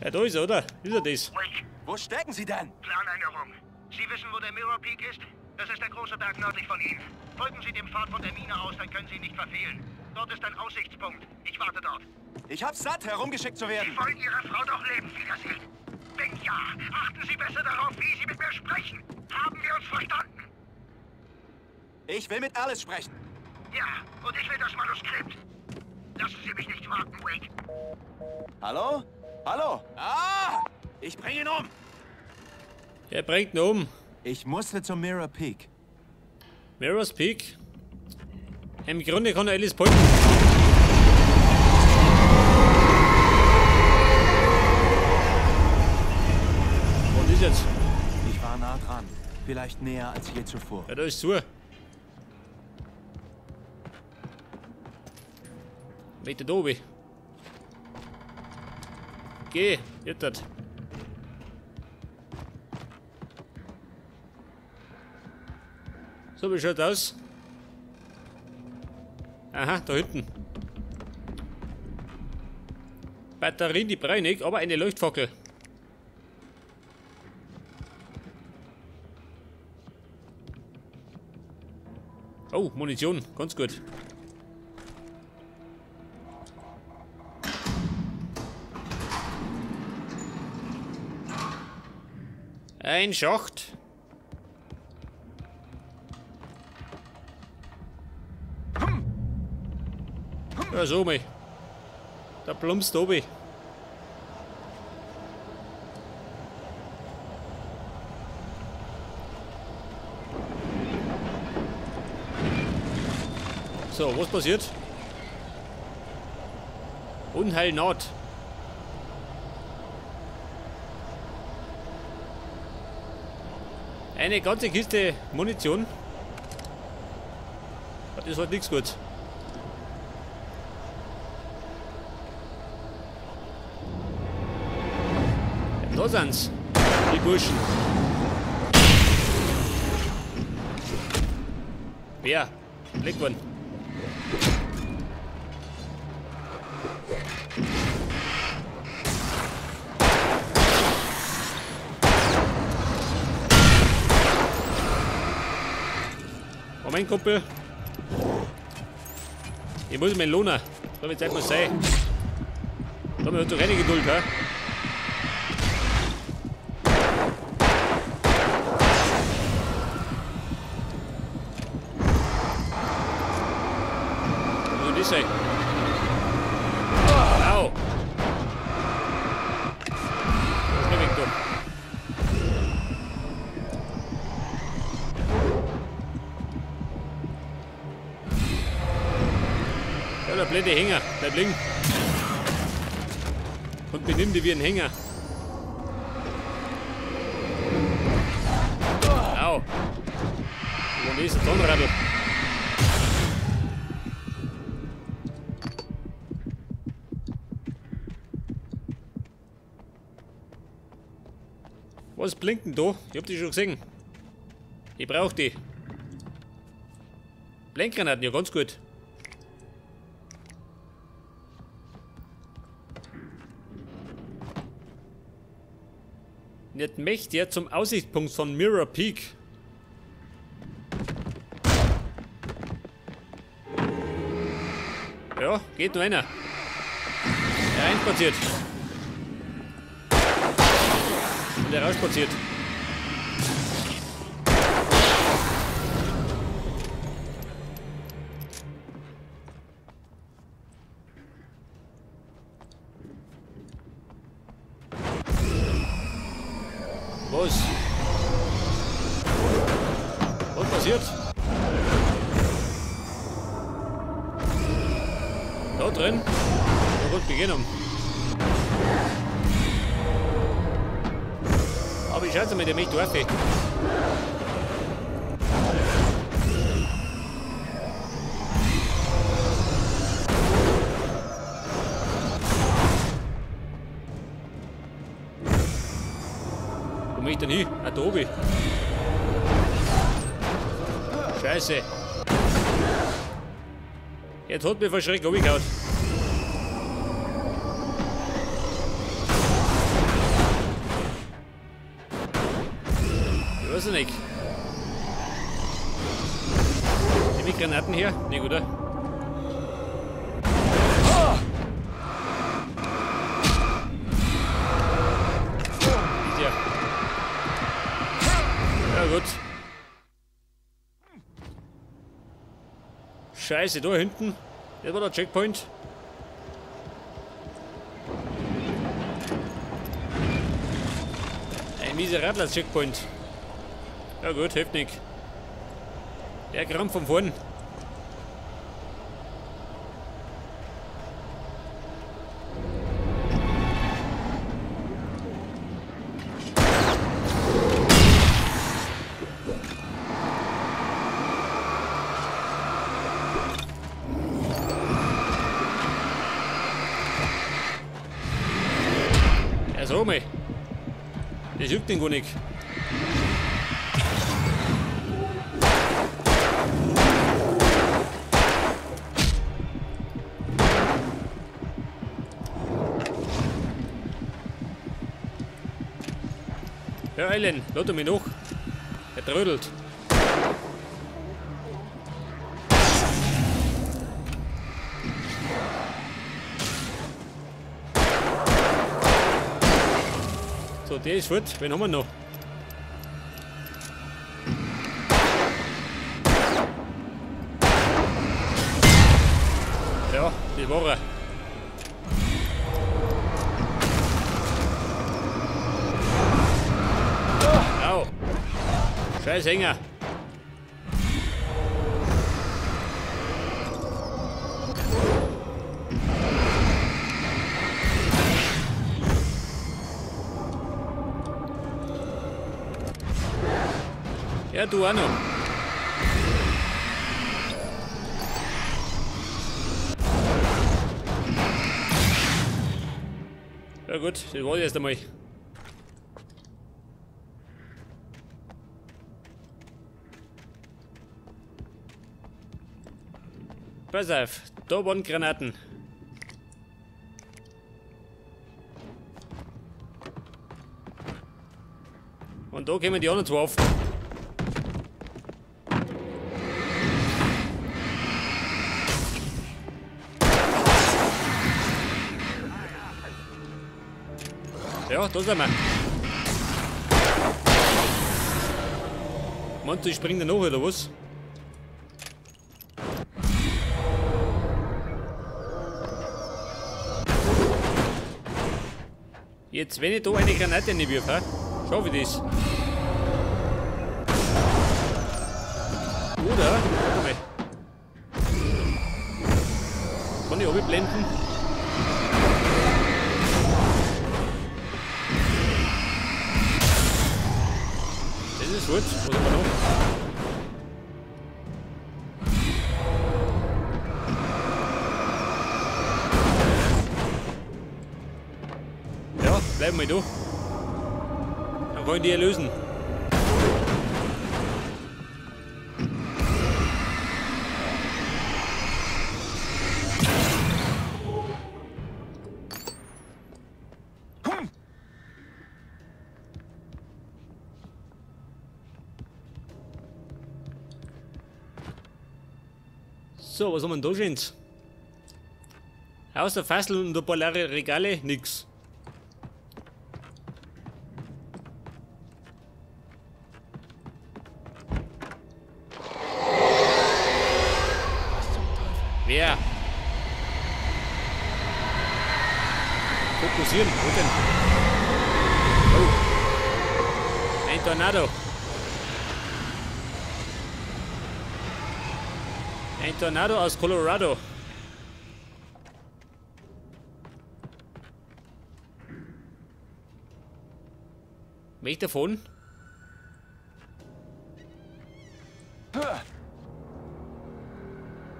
Ja, da ist er, oder? Ist er das? Wake, Wo stecken Sie denn? Planänderung. Sie wissen, wo der Mirror Peak ist? Das ist der große Berg nördlich von Ihnen. Folgen Sie dem Pfad von der Mine aus, dann können Sie ihn nicht verfehlen. Dort ist ein Aussichtspunkt. Ich warte dort. Ich hab's satt, herumgeschickt zu werden. Sie wollen Ihre Frau doch leben wiedersehen. Wenn ja, achten Sie besser darauf, wie Sie mit mir sprechen. Haben wir uns verstanden? Ich will mit Alice sprechen. Ja, und ich will das Manuskript. Lassen Sie mich nicht warten, Wake. Hallo? Hallo? Ah! Ich bring ihn um. Er bringt ihn um. Ich musste zum Mirror Peak. Mirror's Peak. Im Grunde kann er Alice polten. Was ist jetzt? Ich war nah dran. Vielleicht näher als je zuvor. Ja, da ist zu. Weiter da oben. Geh, jetzt. So, wie schaut aus? Aha, da hinten. Batterien, die brauche ich nicht, aber eine Leuchtfackel. Oh, Munition, ganz gut. Ein Schacht. Ja, so mal. Da plumpst du oben. So, was passiert? Unheil naht. Eine ganze Kiste Munition. Das ist halt nichts gut. Da sind's, die Burschen. Wer? Leg worden. Mein Kumpel. Ich muss meinen Lohner. So wie Zeit muss sein. Da haben wir doch keine Geduld, ha? Was soll das sein? Au! Was geh weg, du? Der blöde Hänger, bleib liegen. Und benimm dich wie ein Hänger. Au. Wo ist der Tonradl? Was blinkt denn da? Ich hab die schon gesehen. Ich brauch die. Blendgranaten, ja ganz gut. Nicht möchte er zum Aussichtspunkt von Mirror Peak. Ja, geht nur einer. Reinspaziert. Und er rausspaziert. Was? Was passiert? Da drin? Da wird beginnen. Aber ich schaue mir der mich durch. Wo bin ich denn hin? Ah, da oben. Scheiße. Jetzt hat mich vor Schreck runtergehauen. Granaten her? Nicht, oder? Ja. Ja, gut. Scheiße, da hinten. Das war der Checkpoint. Ein miserabler Checkpoint. Ja gut, hilft nicht. Der Krampf von vorn. So mal. Das hilft den gar nicht. Ja, Eilen, lad mich noch. Er trödelt. So, der ist fort. Wen haben wir noch? Ja, das war er. Au! Scheiß Hänger! Ja, du auch noch. Ja gut, das war jetzt einmal. Pass auf, da waren Granaten. Und da kommen die anderen zwei auf. Ja, da sind wir. Meinst du, ich spring da noch oder was? Jetzt, wenn ich da eine Granate reinwirfe, schau ich das. Oder, warte mal. Kann ich abblenden? Das ist gut, was haben wir noch? Ja, bleib mal da. Dann kann ich die erlösen. So, was haben wir denn da Schönes? Außer Fassel und ein paar leere Regale, nix. Wer? Fokussieren, wo denn? Oh. Ein Tornado. Ein Tornado aus Colorado. Weg davon.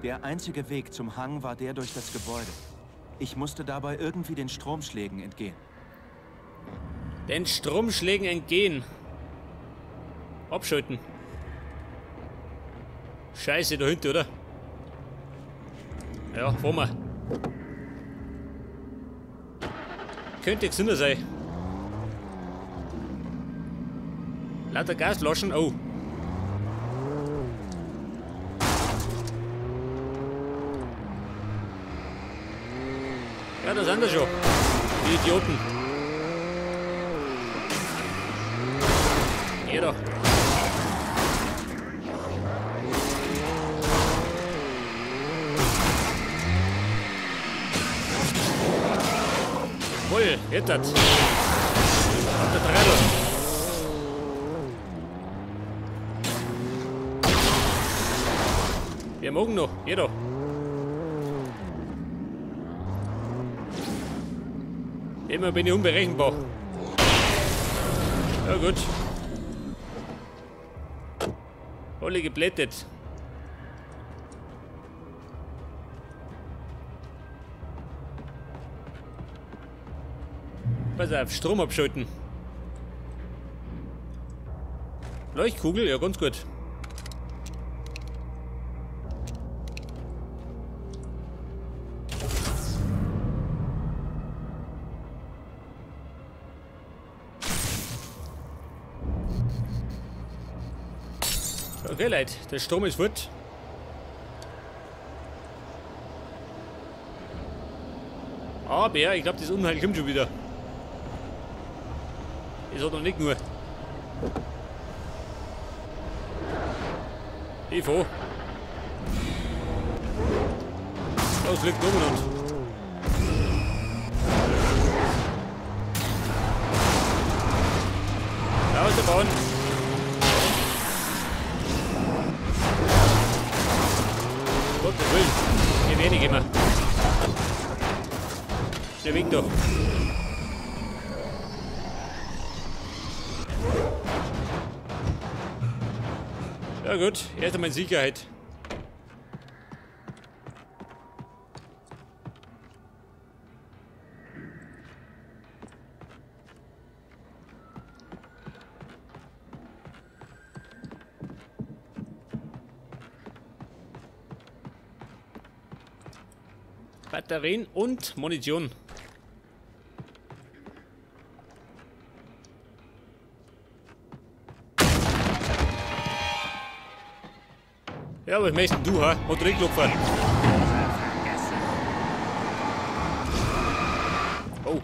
Der einzige Weg zum Hang war der durch das Gebäude. Ich musste dabei irgendwie den Stromschlägen entgehen. Den Stromschlägen entgehen. Abschalten. Scheiße, da hinten, oder? Ja, fahren wir. Könnte gesünder sein. Lauter Gasflaschen, oh. Ja, da sind wir schon. Die Idioten. Jeder. Wohl, jetzt das. Auf der Treppe. Wir mögen noch, jeder. Immer bin ich unberechenbar. Ja gut. Alle geblättet. Pass auf, Strom abschalten. Leuchtkugel, ja ganz gut. Okay Leute, der Strom ist fort. Aber ich glaube das Unheil kommt schon wieder. Das hat noch nicht nur. Ich fahr. Das liegt umeinander. Aus der Bahn. Gottes Willen. Wie wenig immer. Der Weg doch. Ja gut, erst einmal in Sicherheit. Batterien und Munition. Ja, was möchtest du, ha? Und Rücklupfer. Oh.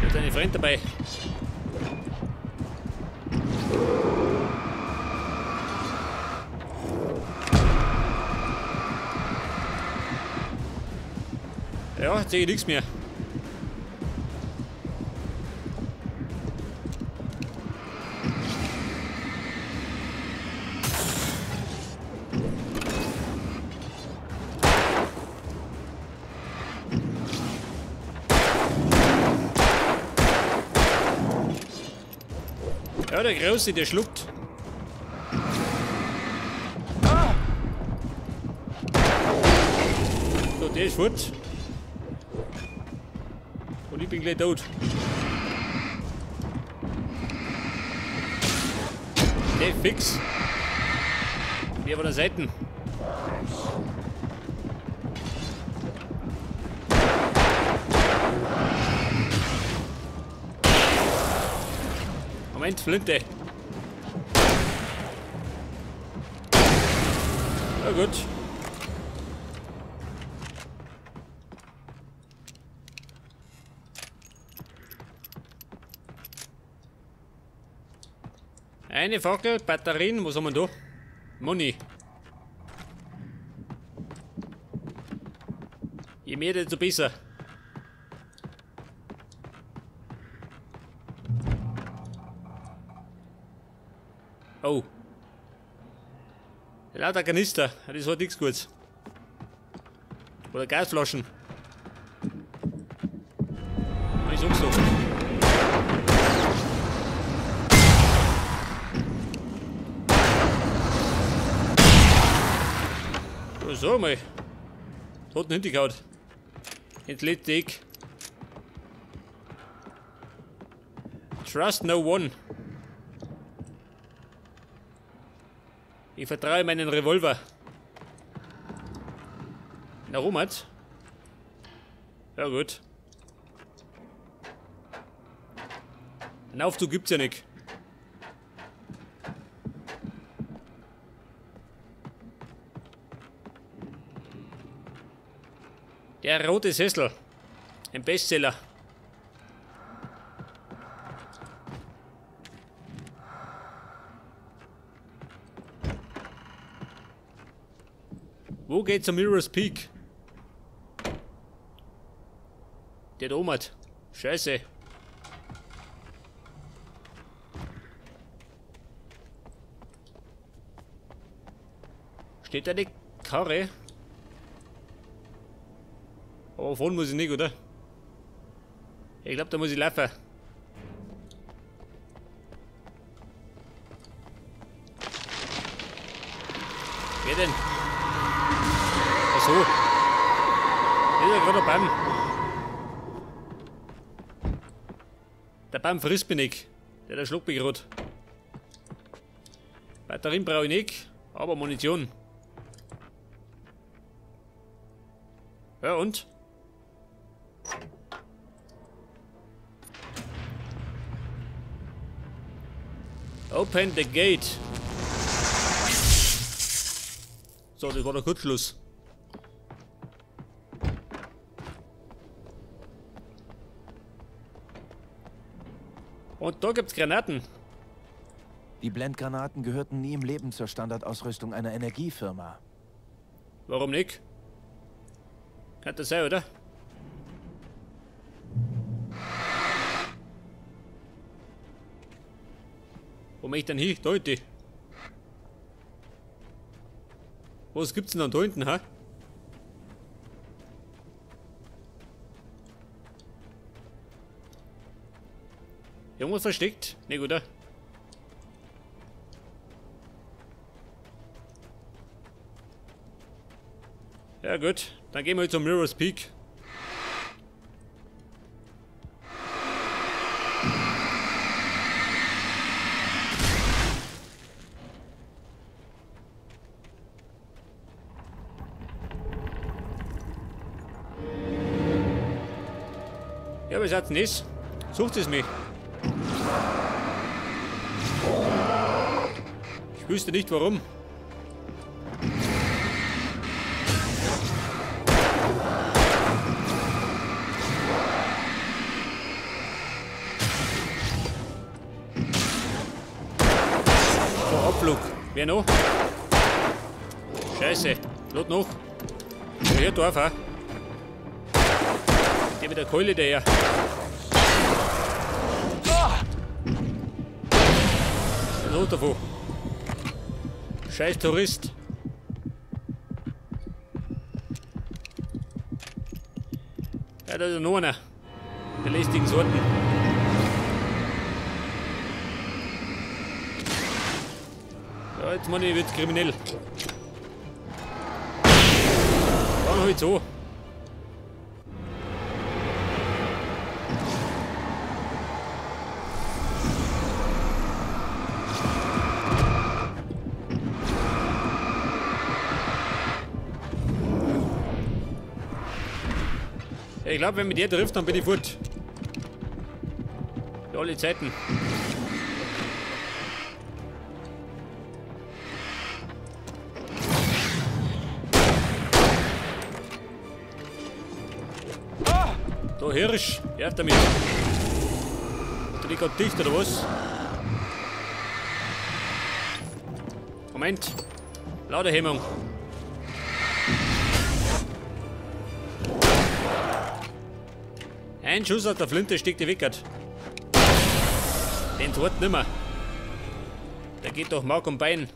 Da ist eine Freund dabei. Ja, jetzt sehe ich nichts mehr. Ja, der Große, der schluckt. So, der ist fort. Und ich bin gleich tot. Der fix. Wir von der Seite. Moment, Flinte. Na gut. Eine Fackel, Batterien, was haben wir da? Money. Je mehr, desto besser. Oh. Lauter Kanister, das hat nichts Gutes. Oder Gasflaschen. Ich sag's doch. So mal. Toten Hinterhaut. Entlädt Deck. Trust no one. Ich vertraue meinen Revolver. Na, Romat? Ja, gut. Einen Aufzug gibt's ja nicht. Der rote Sessel. Ein Bestseller. Wo geht's zum Mirror's Peak? Der da oben hat. Scheiße. Steht da die Karre? Aber fahren muss ich nicht, oder? Ich glaube, da muss ich laufen. Wer denn? Ach so. Das ist ja gerade ein Baum. Der Baum frisst mich nicht. Der schluckt mich gerade. Batterien brauche ich nicht, aber Munition. Ja und? Open the gate. So, das war der Kurzschluss. Und da gibt's Granaten. Die Blendgranaten gehörten nie im Leben zur Standardausrüstung einer Energiefirma. Warum nicht? Kann das sein, oder? Wo möchte ich denn hin? Da hinten. Was gibt's denn da hinten, ha? Irgendwas versteckt? Ne, oder? Ja gut, dann gehen wir jetzt zum Mirror's Peak. Ja, was hat's denn das? Sucht es mich. Ich wüsste nicht warum. So, Abflug. Wer noch? Scheiße. Lot noch. Der hört auf, ha? Der mit der Keule daher. Der Not davon. Scheiß Tourist. Ja, da ist noch einer. Der lästigen Sorten. Ja, jetzt meine ich, wird's kriminell. Dann halt so. Ich glaube, wenn mich der trifft, dann bin ich fort. Für alle Zeiten. Da Hirsch, ja damit. Hat der gerade dicht oder was? Moment. Laderhemmung. Ein Schuss aus der Flinte steckt die Wickert. Den tut nimmer. Der geht doch Mark und Bein.